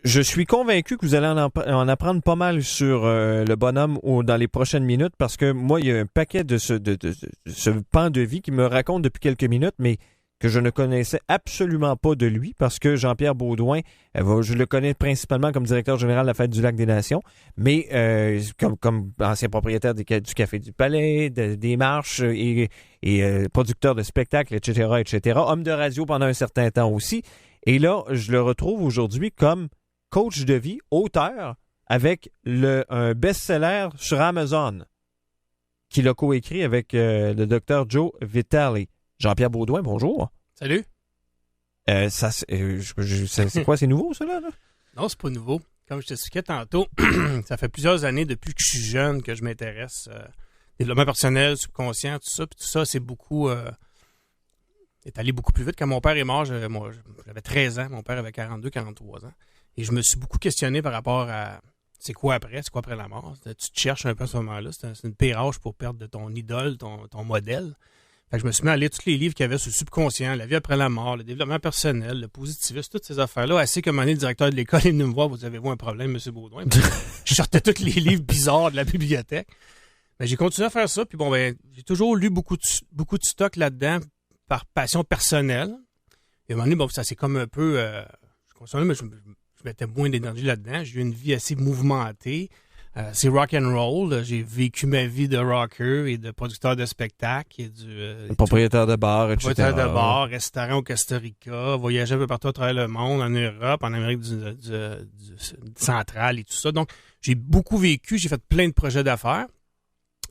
Je suis convaincu que vous allez en apprendre pas mal sur le bonhomme dans les prochaines minutes parce que moi, il y a un paquet de ce pan de vie qui me raconte depuis quelques minutes, mais que je ne connaissais absolument pas de lui parce que Jean-Pierre Beaudoin, je le connais principalement comme directeur général de la Fête du Lac des Nations, mais comme ancien propriétaire du Café du Palais, des marches et producteur de spectacles, etc., homme de radio pendant un certain temps aussi. Et là, je le retrouve aujourd'hui comme coach de vie, auteur, avec un best-seller sur Amazon qu'il a coécrit avec le docteur Joe Vitale. Jean-Pierre Beaudoin, bonjour. Salut. C'est quoi, c'est nouveau, ça, là? Non, c'est pas nouveau. Comme je t'expliquais tantôt, ça fait plusieurs années depuis que je suis jeune que je m'intéresse développement personnel, subconscient, tout ça. Puis tout ça, c'est beaucoup... est allé beaucoup plus vite. Quand mon père est mort, j'avais 13 ans. Mon père avait 42, 43 ans. Et je me suis beaucoup questionné par rapport à c'est quoi après la mort. Tu te cherches un peu à ce moment-là. C'est une pire âge pour perdre de ton idole, ton modèle. Fait que je me suis mis à lire tous les livres qu'il y avait sur le subconscient, la vie après la mort, le développement personnel, le positivisme, toutes ces affaires-là. Assez qu'à un moment donné, le directeur de l'école est venu me voir, vous avez-vous un problème, M. Beaudoin? Je sortais tous les livres bizarres de la bibliothèque. Ben, j'ai continué à faire ça, puis j'ai toujours lu beaucoup de stock là-dedans par passion personnelle. Et à un moment donné, ça c'est comme un peu... je consommais, mais je mettais moins d'énergie là-dedans. J'ai eu une vie assez mouvementée. C'est rock and roll. J'ai vécu ma vie de rocker et de producteur de spectacle. Et propriétaire de bar, etc. Propriétaire de bar, restaurant au Costa Rica, voyager un peu partout à travers le monde, en Europe, en Amérique du centrale et tout ça. Donc, j'ai beaucoup vécu. J'ai fait plein de projets d'affaires.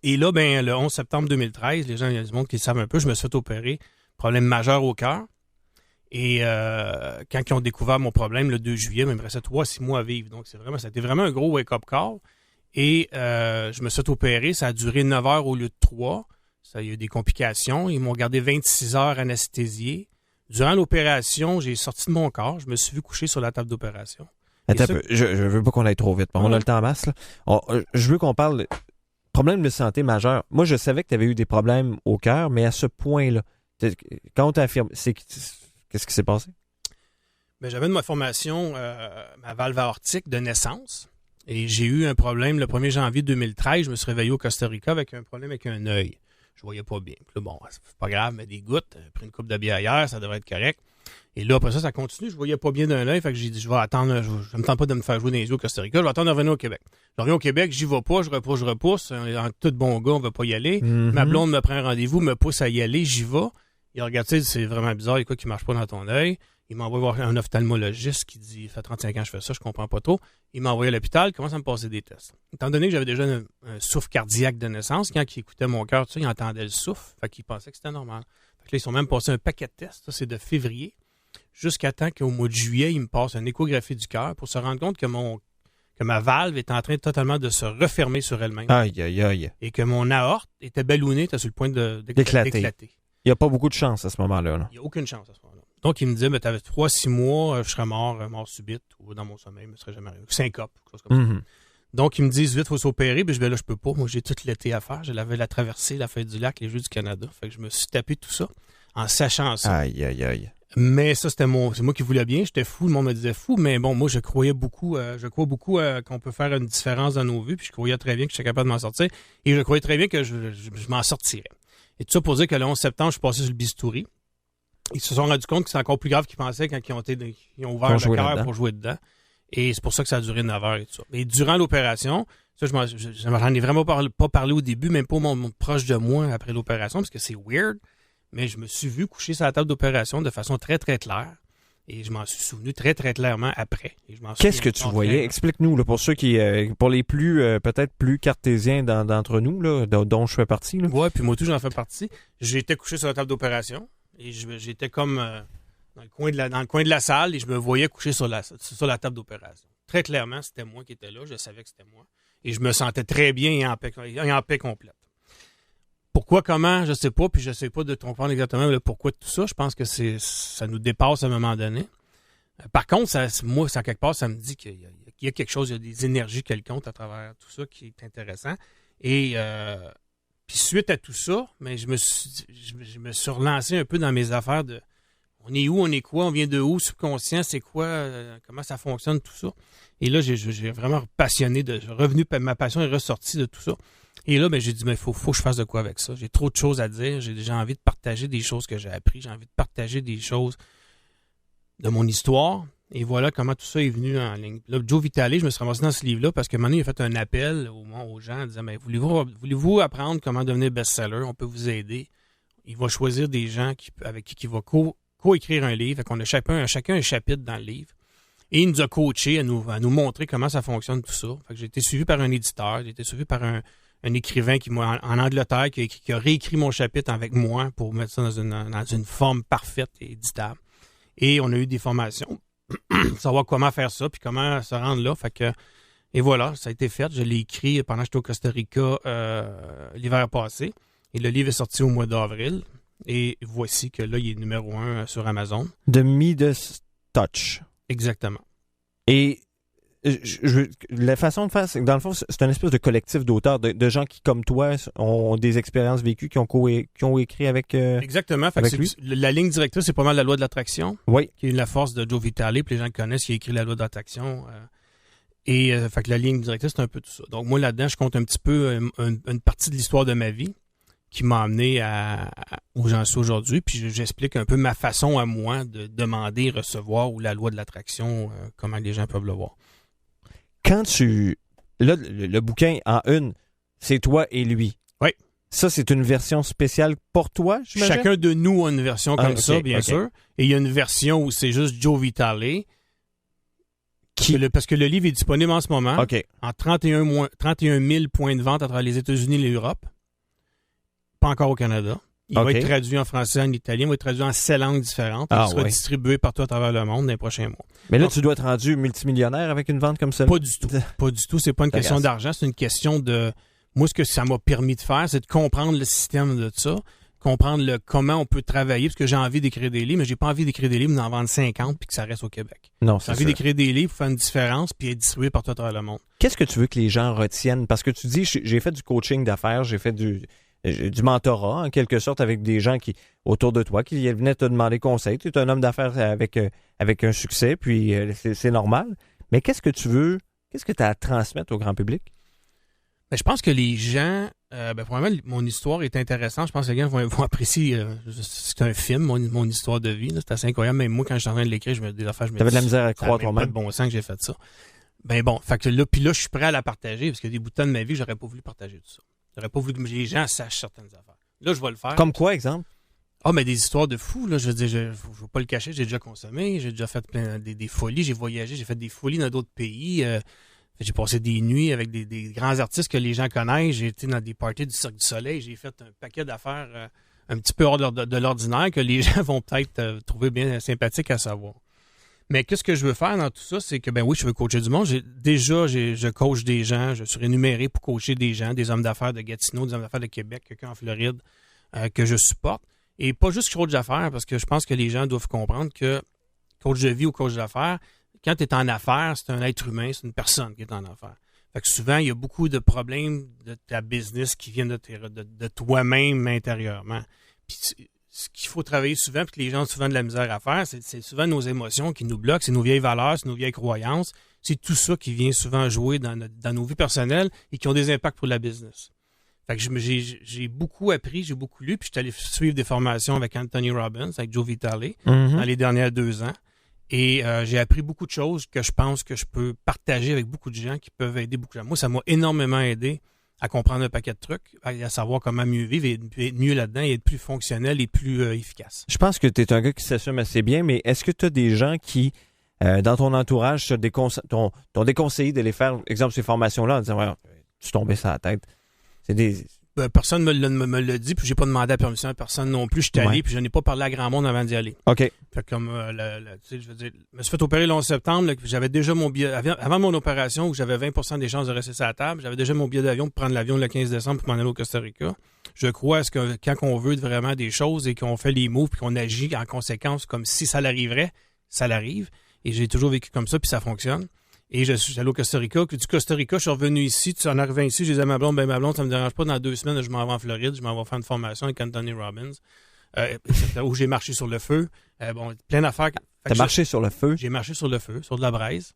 Et là, le 11 septembre 2013, il y a du monde qui le savent un peu, je me suis fait opérer. Problème majeur au cœur. Et quand ils ont découvert mon problème le 2 juillet, il me restait 3-6 mois à vivre. Donc, c'était vraiment un gros wake-up call. Et je me suis fait opérer. Ça a duré 9 heures au lieu de 3. Il y a eu des complications. Ils m'ont gardé 26 heures anesthésié. Durant l'opération, j'ai sorti de mon corps. Je me suis vu coucher sur la table d'opération. Attends un peu. Je veux pas qu'on aille trop vite. On a le temps en masse. Là. Je veux qu'on parle de problème de santé majeur. Moi, je savais que tu avais eu des problèmes au cœur, mais à ce point-là, quand on t'affirme, qu'est-ce qui s'est passé? J'avais de ma formation, ma valve aortique de naissance. Et j'ai eu un problème le 1er janvier 2013. Je me suis réveillé au Costa Rica avec un problème avec un œil. Je voyais pas bien. Puis là, c'est pas grave, mais des gouttes. J'ai pris une coupe de bière hier, ça devrait être correct. Et là, après ça continue. Je voyais pas bien d'un œil. Fait que j'ai dit, je vais attendre. Je me tente pas de me faire jouer dans les yeux au Costa Rica. Je vais attendre de revenir au Québec. Je reviens au Québec, j'y vais pas, je repousse. En tout bon gars, on veut pas y aller. Mm-hmm. Ma blonde me prend un rendez-vous, me pousse à y aller, j'y vais. Il regarde, c'est vraiment bizarre, il y a quoi qui marche pas dans ton œil. Il m'envoie voir un ophtalmologiste qui dit, ça fait 35 ans que je fais ça, je comprends pas trop. Il m'a envoyé à l'hôpital, il commence à me passer des tests. Étant donné que j'avais déjà un souffle cardiaque de naissance, quand il écoutait mon cœur, il entendait le souffle, fait qu'il pensait que c'était normal. Fait que là, ils sont même passé un paquet de tests, ça c'est de février, jusqu'à temps qu'au mois de juillet, ils me passent une échographie du cœur pour se rendre compte que ma valve est en train totalement de se refermer sur elle-même. Aïe, aïe, aïe. Et que mon aorte était ballonnée, était sur le point d'éclater. Il n'y a pas beaucoup de chance à ce moment-là. Là. Il n'y a aucune chance à ce moment-là. Donc, il me disait, tu avais 3-6 mois, je serais mort subite, ou dans mon sommeil, je ne serais jamais arrivé. Syncope, quelque chose comme ça. Donc, ils me disent, vite, il faut s'opérer. Puis je dis, là, je peux pas. Moi, j'ai tout l'été à faire. J'avais la traversée, la Fête du Lac, les Jeux du Canada. Fait que je me suis tapé tout ça en sachant ça. Aïe, aïe, aïe. Mais ça, c'est moi qui voulais bien. J'étais fou, le monde me disait fou. Mais bon, moi, je crois beaucoup qu'on peut faire une différence dans nos vies. Puis je croyais très bien que je serais capable de m'en sortir. Et je croyais très bien que je m'en sortirais. Et tout ça pour dire que le 11 septembre, je suis passé sur le bistouri. Ils se sont rendus compte que c'est encore plus grave qu'ils pensaient quand ils ont ouvert le cœur pour jouer dedans. Et c'est pour ça que ça a duré 9 heures et tout ça. Et durant l'opération, ça, j'en ai vraiment pas parlé au début, même pas mon proche de moi après l'opération, parce que c'est weird. Mais je me suis vu coucher sur la table d'opération de façon très, très claire. Et je m'en suis souvenu très, très clairement après. Qu'est-ce que tu voyais? Explique-nous, là, pour ceux pour les plus, peut-être plus cartésiens d'entre nous, là, dont je fais partie. Oui, puis moi tout, j'en fais partie. J'étais couché sur la table d'opération. Et j'étais comme dans le coin de la salle et je me voyais coucher sur la table d'opération. Très clairement, c'était moi qui étais là. Je savais que c'était moi. Et je me sentais très bien et en paix complète. Pourquoi, comment, je sais pas. Puis je sais pas de comprendre exactement le pourquoi de tout ça. Je pense que ça nous dépasse à un moment donné. Par contre, moi, quelque part, ça me dit qu'il y a quelque chose, il y a des énergies quelconques à travers tout ça qui est intéressant. Et... Puis suite à tout ça, mais je me suis relancé un peu dans mes affaires de on est où, on est quoi, on vient de où, subconscient, c'est quoi, comment ça fonctionne, tout ça. Et là, j'ai vraiment passionné, ma passion est ressortie de tout ça. Et là, j'ai dit, mais il faut que je fasse de quoi avec ça. J'ai trop de choses à dire, j'ai déjà envie de partager des choses que j'ai apprises, j'ai envie de partager des choses de mon histoire. Et voilà comment tout ça est venu en ligne. Là, Joe Vitale, je me suis ramassé dans ce livre-là parce que maintenant, il a fait un appel aux gens en disant, mais voulez-vous apprendre comment devenir best-seller? On peut vous aider. Il va choisir des gens avec qui il va co-écrire un livre. Fait qu'on a chacun un chapitre dans le livre. Et il nous a coachés à nous montrer comment ça fonctionne tout ça. Fait que j'ai été suivi par un éditeur, j'ai été suivi par un écrivain qui en Angleterre qui a réécrit mon chapitre avec moi pour mettre ça dans une forme parfaite et éditable. Et on a eu des formations pour savoir comment faire ça puis comment se rendre là. Fait que, et voilà, ça a été fait. Je l'ai écrit pendant que j'étais au Costa Rica l'hiver passé. Et le livre est sorti au mois d'avril. Et voici que là, il est numéro 1 sur Amazon. The Midas Touch. Exactement. Et la façon de faire, c'est que dans le fond, c'est un espèce de collectif d'auteurs, de gens qui, comme toi, ont des expériences vécues, qui ont écrit avec Exactement. Fait avec que lui. La ligne directrice, c'est pas mal la loi de l'attraction, Oui. qui est la force de Joe Vitale, puis les gens le connaissent, qui a écrit la loi de l'attraction. Fait que la ligne directrice, c'est un peu tout ça. Donc moi, là-dedans, je compte un petit peu une partie de l'histoire de ma vie qui m'a amené où j'en suis aujourd'hui, puis j'explique un peu ma façon à moi de demander, recevoir, ou la loi de l'attraction, comment les gens peuvent le voir. Quand là, le bouquin en une, c'est toi et lui. Oui. Ça, c'est une version spéciale pour toi, j'imagine? Chacun de nous a une version comme okay, ça, bien sûr. Et il y a une version où c'est juste Joe Vitale. Parce que le livre est disponible en ce moment en 31 000 points de vente à travers les États-Unis et l'Europe. Pas encore au Canada. Il va être traduit en français, en italien, il va être traduit en 7 langues différentes. Il sera distribué partout à travers le monde dans les prochains mois. Mais là, donc, tu dois être rendu multimillionnaire avec une vente comme ça? Pas du tout. Pas du tout. C'est pas une question d'argent, c'est une question de... Moi, ce que ça m'a permis de faire, c'est de comprendre le système de ça, comprendre comment on peut travailler, parce que j'ai envie d'écrire des livres, mais j'ai pas envie d'écrire des livres, d'en vendre 50 puis que ça reste au Québec. Non, j'ai envie d'écrire des livres pour faire une différence puis être distribué partout à travers le monde. Qu'est-ce que tu veux que les gens retiennent? Parce que tu dis, j'ai fait du coaching d'affaires, j'ai fait du mentorat, en quelque sorte, avec des gens qui autour de toi, qui venaient te demander conseil. Tu es un homme d'affaires avec un succès, puis c'est normal. Mais qu'est-ce que tu as à transmettre au grand public? Ben, je pense que les gens, probablement, mon histoire est intéressante. Je pense que les gens vont apprécier. C'est un film, mon histoire de vie. C'est assez incroyable. Même moi, quand je suis en train de l'écrire, T'avais de la misère à croire toi-même. C'est pas de bon sens que j'ai fait ça. Ben bon, fait que là, puis là, je suis prêt à la partager parce qu'il y a des bouts de temps de ma vie, j'aurais pas voulu partager tout ça. J'aurais pas voulu que les gens sachent certaines affaires. Là, je vais le faire. Comme quoi, exemple? Ah, mais des histoires de fous, là. Je veux dire, je veux pas le cacher, j'ai déjà consommé, j'ai déjà fait des folies, j'ai voyagé, j'ai fait des folies dans d'autres pays. J'ai passé des nuits avec des grands artistes que les gens connaissent. J'ai été dans des parties du Cirque du Soleil. J'ai fait un paquet d'affaires un petit peu hors de l'ordinaire que les gens vont peut-être trouver bien sympathique à savoir. Mais qu'est-ce que je veux faire dans tout ça? C'est que, ben oui, je veux coacher du monde. Je coach des gens. Je suis rémunéré pour coacher des gens, des hommes d'affaires de Gatineau, des hommes d'affaires de Québec, quelqu'un en Floride que je supporte. Et pas juste coach d'affaires, parce que je pense que les gens doivent comprendre que coach de vie ou coach d'affaires, quand tu es en affaires, c'est un être humain, c'est une personne qui est en affaires. Fait que souvent, il y a beaucoup de problèmes de ta business qui viennent de toi-même intérieurement. Puis ce qu'il faut travailler souvent, puis que les gens ont souvent de la misère à faire, c'est souvent nos émotions qui nous bloquent, c'est nos vieilles valeurs, c'est nos vieilles croyances. C'est tout ça qui vient souvent jouer dans nos vies personnelles et qui ont des impacts pour la business. Fait que j'ai beaucoup appris, j'ai beaucoup lu, puis je suis allé suivre des formations avec Anthony Robbins, avec Joe Vitale, dans les dernières 2 ans. Et j'ai appris beaucoup de choses que je pense que je peux partager avec beaucoup de gens qui peuvent aider beaucoup de gens. Moi, ça m'a énormément aidé à comprendre un paquet de trucs, à savoir comment mieux vivre et être mieux là-dedans et être plus fonctionnel et plus efficace. Je pense que tu es un gars qui s'assume assez bien, mais est-ce que tu as des gens qui, dans ton entourage, t'ont déconseillé de les faire, exemple, ces formations-là, en disant, ouais, tu tombais sur la tête? C'est des... Personne me l'a dit, puis j'ai pas demandé la permission à personne non plus. Je suis allé, puis je n'ai pas parlé à grand monde avant d'y aller. OK. Fait comme, tu sais, je veux dire, je me suis fait opérer le 11 septembre, là, j'avais déjà mon billet, avant mon opération, où j'avais 20% des chances de rester sur la table, j'avais déjà mon billet d'avion pour prendre l'avion le 15 décembre pour m'en aller au Costa Rica. Je crois à ce que quand on veut vraiment des choses et qu'on fait les moves, puis qu'on agit en conséquence comme si ça l'arriverait, ça l'arrive. Et j'ai toujours vécu comme ça, puis ça fonctionne. Et je suis allé au Costa Rica. Du Costa Rica, je suis revenu ici. En arrivant ici, j'ai dit à ma blonde, ma blonde, ça me dérange pas. Dans 2 semaines, je m'en vais en Floride. Je m'en vais faire une formation avec Anthony Robbins. où j'ai marché sur le feu. Plein d'affaires. T'as marché sur le feu? J'ai marché sur le feu, sur de la braise.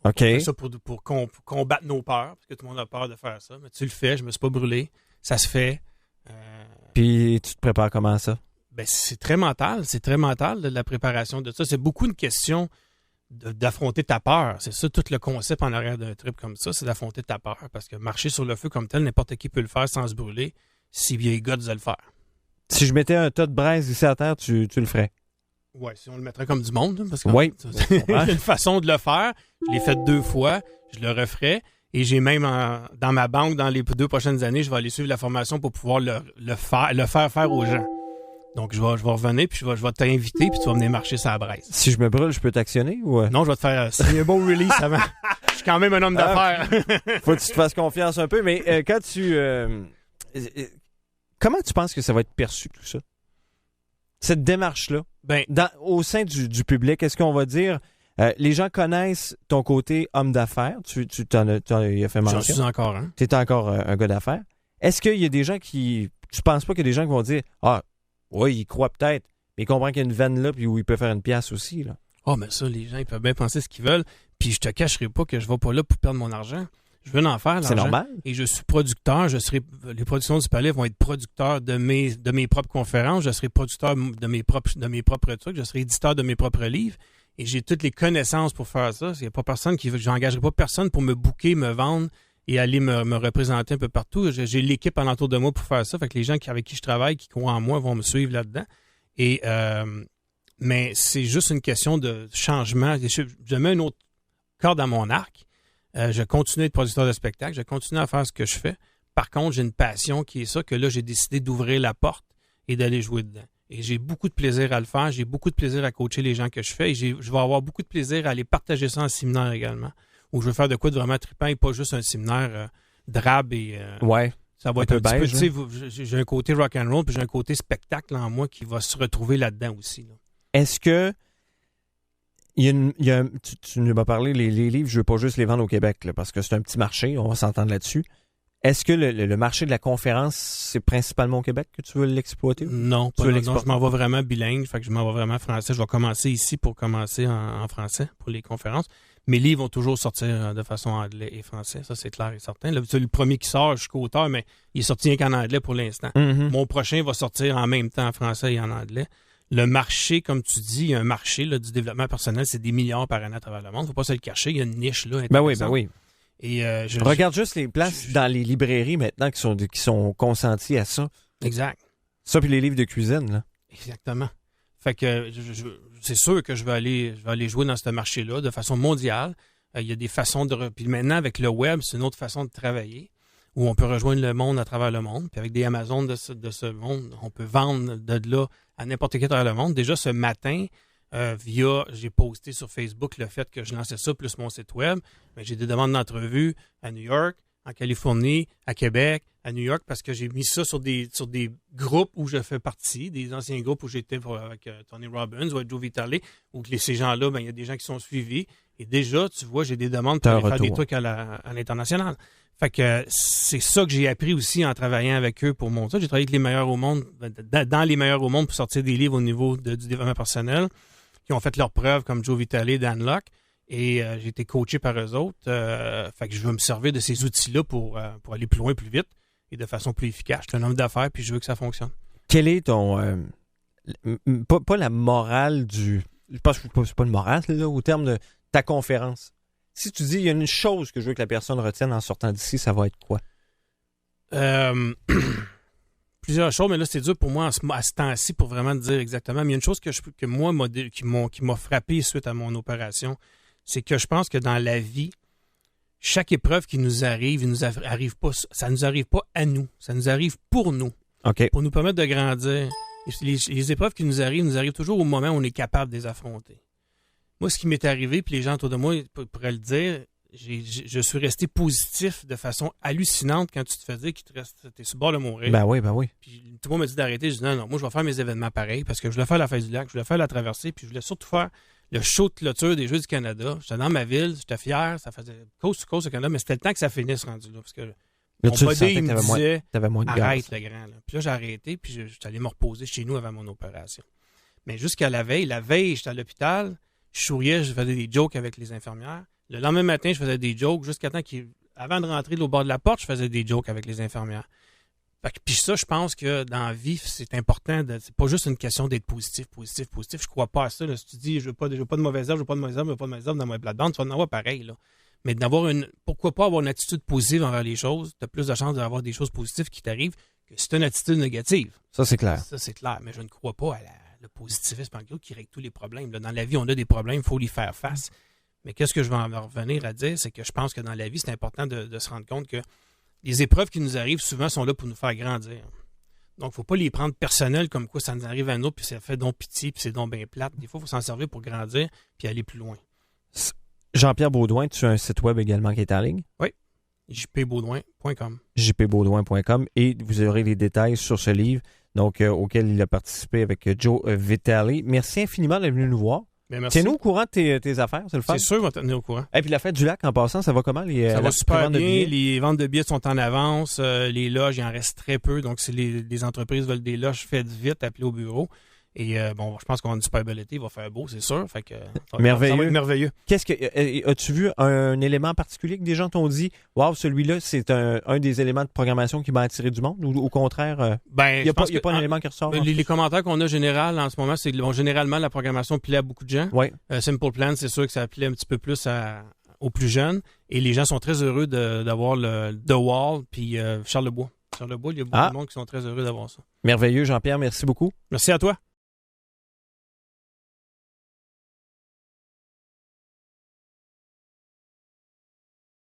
OK. On fait ça pour combattre nos peurs, parce que tout le monde a peur de faire ça. Mais tu le fais, je me suis pas brûlé. Ça se fait. Puis tu te prépares comment ça? C'est très mental. C'est très mental, de la préparation de ça. C'est beaucoup une question d'affronter ta peur. C'est ça, tout le concept en arrière d'un trip comme ça, c'est d'affronter ta peur. Parce que marcher sur le feu comme tel, n'importe qui peut le faire sans se brûler, s'il y a les guts de le faire. Si je mettais un tas de braise ici à terre, tu le ferais? Oui, si on le mettrait comme du monde. Parce que oui. Il y a une façon de le faire. Je l'ai fait 2 fois. Je le referai. Et j'ai même dans ma banque, dans les 2 prochaines années, je vais aller suivre la formation pour pouvoir le faire aux gens. Donc, je vais revenir, puis je vais t'inviter, puis tu vas venir marcher sur la braise. Si je me brûle, je peux t'actionner ou... Non, je vais te faire signer un beau release avant. Je suis quand même un homme d'affaires. Faut que tu te fasses confiance un peu, mais quand tu... comment tu penses que ça va être perçu, tout ça? Cette démarche-là, au sein du public, est-ce qu'on va dire... les gens connaissent ton côté homme d'affaires. Tu t'en as fait mention. J'en suis encore un. Tu es encore un gars d'affaires. Est-ce qu'il y a des gens qui... Tu penses pas qu'il y a des gens qui vont dire « Ah, oui, il croit peut-être, mais il comprend qu'il y a une veine là puis où il peut faire une pièce aussi. » là. Mais ça, les gens, ils peuvent bien penser ce qu'ils veulent. Puis je te cacherai pas que je vais pas là pour perdre mon argent. Je veux en faire, l'argent. C'est normal. Et je suis producteur. Les productions du Palais vont être producteurs de mes propres conférences. Je serai producteur de mes propres trucs. Je serai éditeur de mes propres livres. Et j'ai toutes les connaissances pour faire ça. Il n'y a pas personne j'engagerai pas personne pour me booker, me vendre et aller me représenter un peu partout. J'ai l'équipe alentour de moi pour faire ça. Fait que les gens avec qui je travaille, qui croient en moi, vont me suivre là-dedans. Et mais c'est juste une question de changement. Je mets une autre corde à mon arc. Je continue d'être producteur de spectacle. Je continue à faire ce que je fais. Par contre, j'ai une passion qui est ça, que là, j'ai décidé d'ouvrir la porte et d'aller jouer dedans. Et j'ai beaucoup de plaisir à le faire. J'ai beaucoup de plaisir à coacher les gens que je fais. Et je vais avoir beaucoup de plaisir à aller partager ça en séminaire également. Où je veux faire de quoi de vraiment trippant et pas juste un séminaire drabe et... ouais. Ça va être un petit peu, tu sais, j'ai un côté rock'n'roll puis j'ai un côté spectacle en moi qui va se retrouver là-dedans aussi. Là. Est-ce que tu nous as parlé, les livres, je veux pas juste les vendre au Québec, là, parce que c'est un petit marché, on va s'entendre là-dessus. Est-ce que le marché de la conférence, c'est principalement au Québec que tu veux l'exploiter? Non, je m'en vais vraiment bilingue, fait que je m'en vais vraiment français. Je vais commencer ici pour commencer en français pour les conférences. Mes livres vont toujours sortir de façon anglais et français, ça c'est clair et certain. C'est le premier qui sort, je suis co-auteur, mais il est sorti rien qu'en anglais pour l'instant. Mm-hmm. Mon prochain va sortir en même temps en français et en anglais. Le marché, comme tu dis, il y a un marché là, du développement personnel, c'est des milliards par année à travers le monde. Il ne faut pas se le cacher, il y a une niche là. Ben oui. Et regarde juste les places dans les librairies maintenant qui sont consenties à ça. Exact. Ça puis les livres de cuisine, là. Exactement. Fait que c'est sûr que je vais aller jouer dans ce marché-là de façon mondiale. Il y a des façons Puis maintenant, avec le web, c'est une autre façon de travailler où on peut rejoindre le monde à travers le monde. Puis avec des Amazones de ce monde, on peut vendre de là à n'importe qui à travers le monde. Déjà, ce matin, j'ai posté sur Facebook le fait que je lançais ça, plus mon site web. Mais j'ai des demandes d'entrevue à New York, en Californie, à Québec, à New York, parce que j'ai mis ça sur des groupes où je fais partie, des anciens groupes où j'étais avec Tony Robbins ou avec Joe Vitale, où ces gens-là, il y a des gens qui sont suivis. Et déjà, tu vois, j'ai des demandes pour aller faire des trucs à l'international. Fait que c'est ça que j'ai appris aussi en travaillant avec eux pour mon ça. J'ai travaillé avec les meilleurs au monde, dans les meilleurs au monde pour sortir des livres au niveau du développement personnel, qui ont fait leurs preuves comme Joe Vitale, Dan Locke. Et j'ai été coaché par eux autres. Fait que je veux me servir de ces outils-là pour aller plus loin, plus vite et de façon plus efficace. Je suis un homme d'affaires puis je veux que ça fonctionne. Quel est ton... pas la morale du... Je pense que c'est pas une morale, là, au terme de ta conférence. Si tu dis, il y a une chose que je veux que la personne retienne en sortant d'ici, ça va être quoi? Plusieurs choses, mais là, c'est dur pour moi à ce temps-ci pour vraiment te dire exactement. Mais il y a une chose qui m'a frappé suite à mon opération, c'est que je pense que dans la vie, chaque épreuve qui nous arrive, ça nous arrive pas à nous, ça nous arrive pour nous, pour nous permettre de grandir. Les épreuves qui nous arrivent toujours au moment où on est capable de les affronter. Moi, ce qui m'est arrivé, puis les gens autour de moi pourraient le dire, je suis resté positif de façon hallucinante quand tu te fais dire que t'es sur le bord de mourir. Ben oui. Puis tout le monde m'a dit d'arrêter. Je dis non, moi je vais faire mes événements pareils parce que je voulais faire la Fête du Lac, je voulais faire la traversée, puis je voulais surtout faire le show de clôture des Jeux du Canada. J'étais dans ma ville, j'étais fier, ça faisait cause sur cause au Canada, mais c'était le temps que ça finisse rendu là. Parce que Là, Mon tu le body, sentais il que me disait, t'avais moins de arrête gaz. le grand. Là. Puis là, j'ai arrêté, puis je suis allé me reposer chez nous avant mon opération. Mais jusqu'à la veille, j'étais à l'hôpital, je souriais, je faisais des jokes avec les infirmières. Le lendemain matin, je faisais des jokes jusqu'à temps avant de rentrer au bord de la porte, je faisais des jokes avec les infirmières. Puis ça, je pense que dans la vie, c'est important. C'est pas juste une question d'être positif. Je crois pas à ça. Là. Si tu dis, je veux pas de mauvaise herbe, je veux pas de mauvaise herbe dans ma plate-bande, tu vas en avoir pareil. Là. Mais pourquoi pas avoir une attitude positive envers les choses? Tu as plus de chances d'avoir des choses positives qui t'arrivent que si tu as une attitude négative. Ça, c'est clair. Ça, c'est clair. Mais je ne crois pas à le positivisme en gros qui règle tous les problèmes. Là, dans la vie, on a des problèmes, il faut y faire face. Mais qu'est-ce que je vais en revenir à dire? C'est que je pense que dans la vie, c'est important de se rendre compte que les épreuves qui nous arrivent souvent sont là pour nous faire grandir. Donc, il ne faut pas les prendre personnelles comme quoi ça nous arrive à nous, puis ça fait donc pitié, puis c'est donc bien plate. Des fois, il faut s'en servir pour grandir, puis aller plus loin. Jean-Pierre Beaudoin, tu as un site web également qui est en ligne? Oui, jpbaudouin.com. jpbaudouin.com, et vous aurez les détails sur ce livre auquel il a participé avec Joe Vitale. Merci infiniment d'être venu nous voir. Merci. Tiens-nous au courant de tes affaires, c'est le fun. C'est sûr, on va te tenir au courant. Et puis la fête du lac, en passant, ça va comment? Ça va super bien. Les ventes de billets sont en avance. Les loges, il en reste très peu. Donc, si les entreprises veulent des loges, faites vite, appelez au bureau. Et je pense qu'on a une super belle été. Il va faire beau, c'est sûr. Fait que, merveilleux. Ça va être merveilleux. As-tu vu un élément particulier que des gens t'ont dit, waouh, celui-là, c'est un des éléments de programmation qui m'a attiré du monde? Ou au contraire, il n'y a pas un élément qui ressort? Les commentaires qu'on a général en ce moment, c'est que généralement, la programmation plaît à beaucoup de gens. Oui. Simple Plan, c'est sûr que ça plaît un petit peu plus aux plus jeunes. Et les gens sont très heureux d'avoir The Wall puis Charles Lebois. Charles Lebois, il y a beaucoup de monde qui sont très heureux d'avoir ça. Merveilleux, Jean-Pierre. Merci beaucoup. Merci à toi.